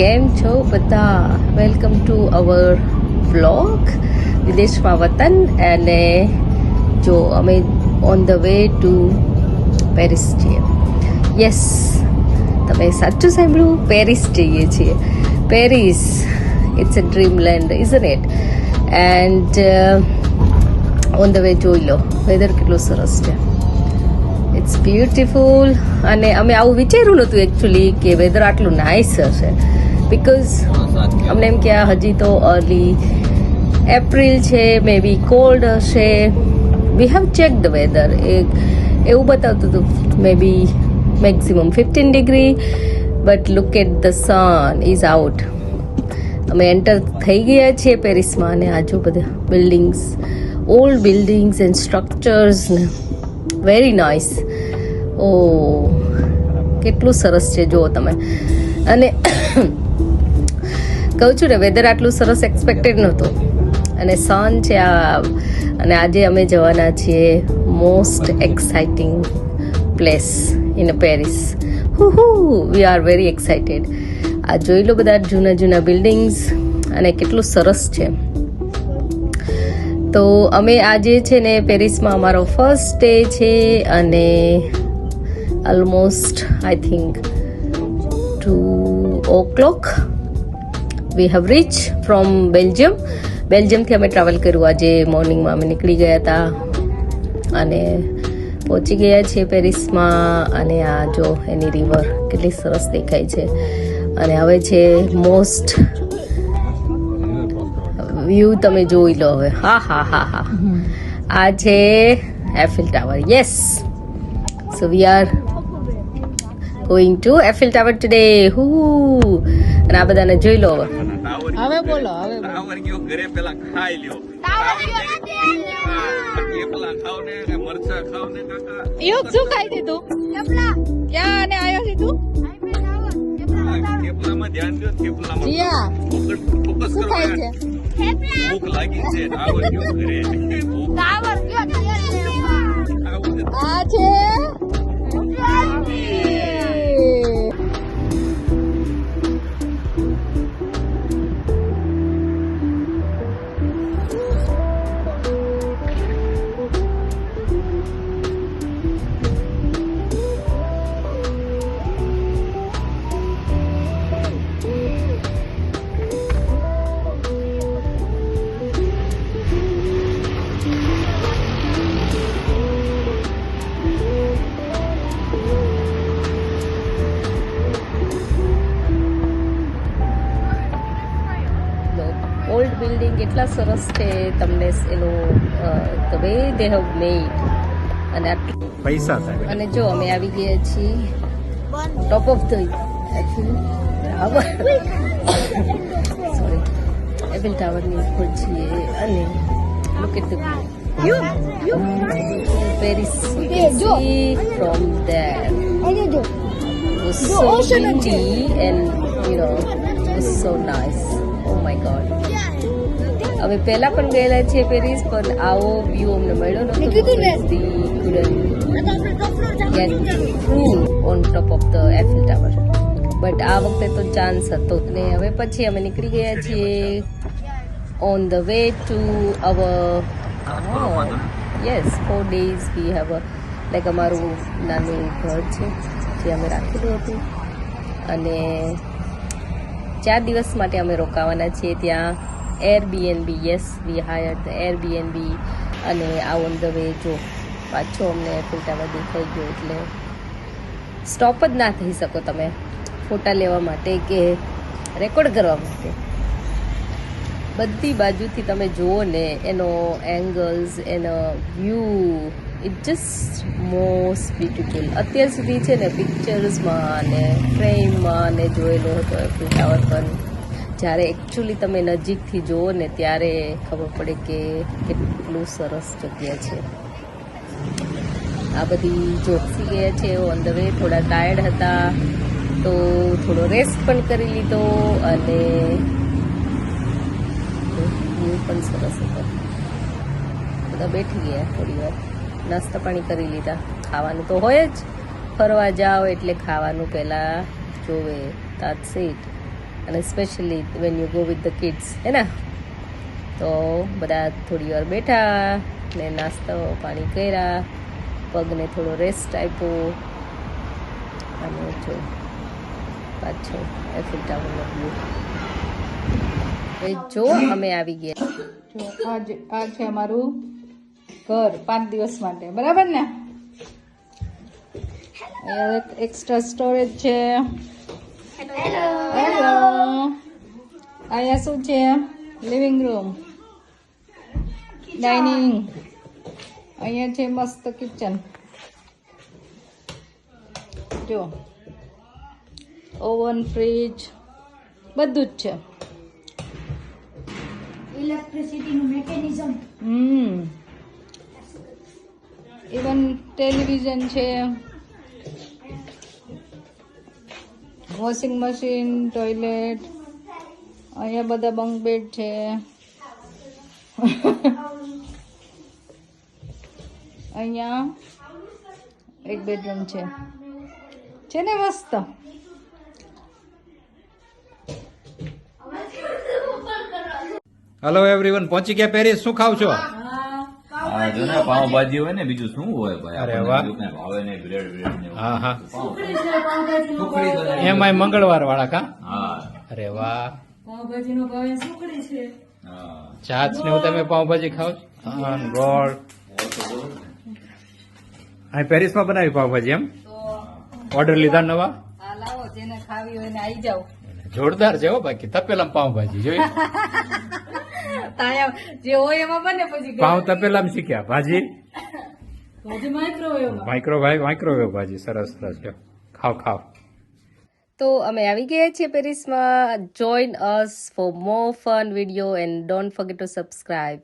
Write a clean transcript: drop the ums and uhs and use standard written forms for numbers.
કેમ છો બધા? વેલકમ ટુ અવર વ્લોગ વિદેશમાં વતન. અને જો અમે on the way to Paris છીએ. યસ, તમે સાચું સાંભળ્યું, પેરિસ જઈએ છીએ. Paris, it's a dream land, isn't it? And on the way જોઈ લો વેધર કેટલું સરસ છે. It's beautiful. અને અમે આવું વિચાર્યું નહોતું એકચ્યુઅલી કે વેધર આટલું નાઇસ હશે, બિકોઝ અમને એમ કે હજી તો અર્લી એપ્રિલ છે, મે બી કોલ્ડ હશે. We have check the weather, એવું બતાવતું હતું may be maximum 15 degree, but look at the sun is out. અમે એન્ટર થઈ ગયા છીએ પેરિસમાં અને આજુ બધા buildings, old buildings and structures ને વેરી નાઇસ. ઓ કેટલું સરસ છે જુઓ તમે. અને કહું છું ને, વેધર આટલું સરસ એક્સપેક્ટેડ નહોતું. અને સન છે આ. અને આજે અમે જવાના છીએ most exciting place in Paris. We are very excited. આ જોઈ લો બધા જૂના જૂના બિલ્ડિંગ્સ અને કેટલું સરસ છે. તો અમે આજે છે ને પેરિસમાં અમારો ફર્સ્ટ ડે છે અને almost I think 2 o'clock we have reach from Belgium. બેલ્જિયમથી અમે ટ્રાવેલ કર્યું. આજે મોર્નિંગમાં અમે નીકળી ગયા હતા અને પહોંચી ગયા છીએ પેરિસમાં. અને આ જો એની રિવર કેટલી સરસ દેખાય છે. અને હવે છે મોસ્ટ વ્યૂ, તમે જોઈ લો હવે. હા હા હા હા, આ છે Eiffel tower. Yes, so we are going to Eiffel tower today. અને આ બધાને જોઈ લો હવે. હવે બોલો, હવે ટાવર ગયો ઘરે પેલા ખાઈ લ્યો. મરચા ખાવ ને કાકા. એવું શું ખાઈ દીધું? થેપલા. ક્યાં અને આયો છે તું? થેપલામાં ધ્યાન દો. થેપલામાં જીયા ફોકસ કરો. ખાય છે થેપલા. ભૂખ લાગી છે. ટાવર ગયો ઘરે. ટાવર ગયો ઘરે. આ છે ઓલ્ડ બિલ્ડિંગ. કેટલા સરસ છે. તમને એનું ધ વે દે હેવ મેડ. અને આટલું પૈસા થાય. અને જો અમે આવી ગયા છીએ top of the sorry Eiffel ટાવરની ઉપર છીએ. અને look at the Paris from there. So windy and it's so nice. Oh my god. હવે પહેલા પણ ગયેલા છે પેરિસ, પણ આવો વ્યૂ અમને મળ્યો નતો. On top of the Eiffel tower, but આ વખતે તો ચાન્સ હતો. અને હવે પછી અમે નીકળી ગયા છીએ on the way to our yes 4 days we have like અમારું નાનું ઘર છે જે અમે રાખેલું હતું. અને 4 દિવસ માટે અમે રોકાવાના છીએ ત્યાં. Airbnb, yes, we hired the Airbnb. અને આ ઓન ધ વે જો પાછો અમને એફિલ ટાવર દેખાઈ ગયો, એટલે સ્ટોપ જ ના થઈ શકો તમે ફોટા લેવા માટે કે રેકોર્ડ કરવા માટે. બધી બાજુથી તમે જુઓ ને એનો એંગલ્સ, એનો view, it just most beautiful. અત્યાર સુધી છે ને પિક્ચર્સમાં અને ફ્રેમમાં ને જોયેલો હતો એફિલ ટાવર, પણ જ્યારે એકચ્યુઅલી તમે નજીકથી જુઓ ને ત્યારે ખબર પડે કે કેટલું સરસ જગ્યા છે. આ બધી જોખસી ગયા છે ઓન ધ વે. થોડા ટાયર્ડ હતા તો થોડો રેસ્ટ પણ કરી લીધો. અને વ્યૂ પણ સરસ હતો. બધા બેઠી ગયા થોડી વાર, નાસ્તા પાણી કરી લીધા. ખાવાનું તો હોય જ, ફરવા જાઓ એટલે ખાવાનું પહેલાં જોવે. that's it. અને specially when you go with the kids હે ને. તો બધા થોડી વાર બેઠા ને નાસ્તો પાણી કર્યા, પગને થોડો રેસ્ટ આપ્યો અને જો પાછો એફિલ ટાવરનો વ્યૂ. જો અમે આવી ગયા. જો આ છે અમારું ઘર 5 દિવસ માટે, બરાબર ને? અહીંયા એક એક્સ્ટ્રા સ્ટોરેજ છે. હેલો. અહીંયા શું છે? Living room, dining. અહીંયા છે મસ્ત કિચન. જો ઓવન, ફ્રીજ બધું જ છે. ઇલેક્ટ્રિસિટીનું મેકેનિઝમ. ઇવન ટેલિવિઝન છે, વોશિંગ મશીન, ટોયલેટ. અહીંયા બધા બંક બેડ છે. અહીંયા એક બેડરૂમ છે ને મસ્ત. હેલો એવરીવન, પહોંચી ગયા પેરિસ. શું ખાવ છો? હા, જો ને પાવભાજી હોય ને, બીજું શું હોય ભાઈ? અરે આપણને વાહ. બીજું કાંઈ ભાવે નહીં, બ્રેડ ને એવું. હા હા, સુખડી બનાવી. એમાંય મંગળવાર વાળા કા? હા અરે વાહ. હા. ચાચ ને હું તમે પાવભાજી ખાવ છો? હા, ગોળ. અહીં પેરિસમાં બનાવી પાવભાજી એમ? ઓર્ડર લીધા નવા? હા, લાવો, જેને ખાવી હોય ને આવી જાઓ. જોરદાર છે હો. બાકી તપેલામાં પાવભાજી જોઈ. તાયા જે હોય એમાં બને પછી પાવ તપેલામાં શીખ્યા, ભાજી માઇક્રોવેવ ભાજી. સરસ સરસ. લ્યો, ખાવ ખાવ. તો અમે આવી ગયા છીએ પેરિસમાં. Join us for more fun video and don't forget two subscribe.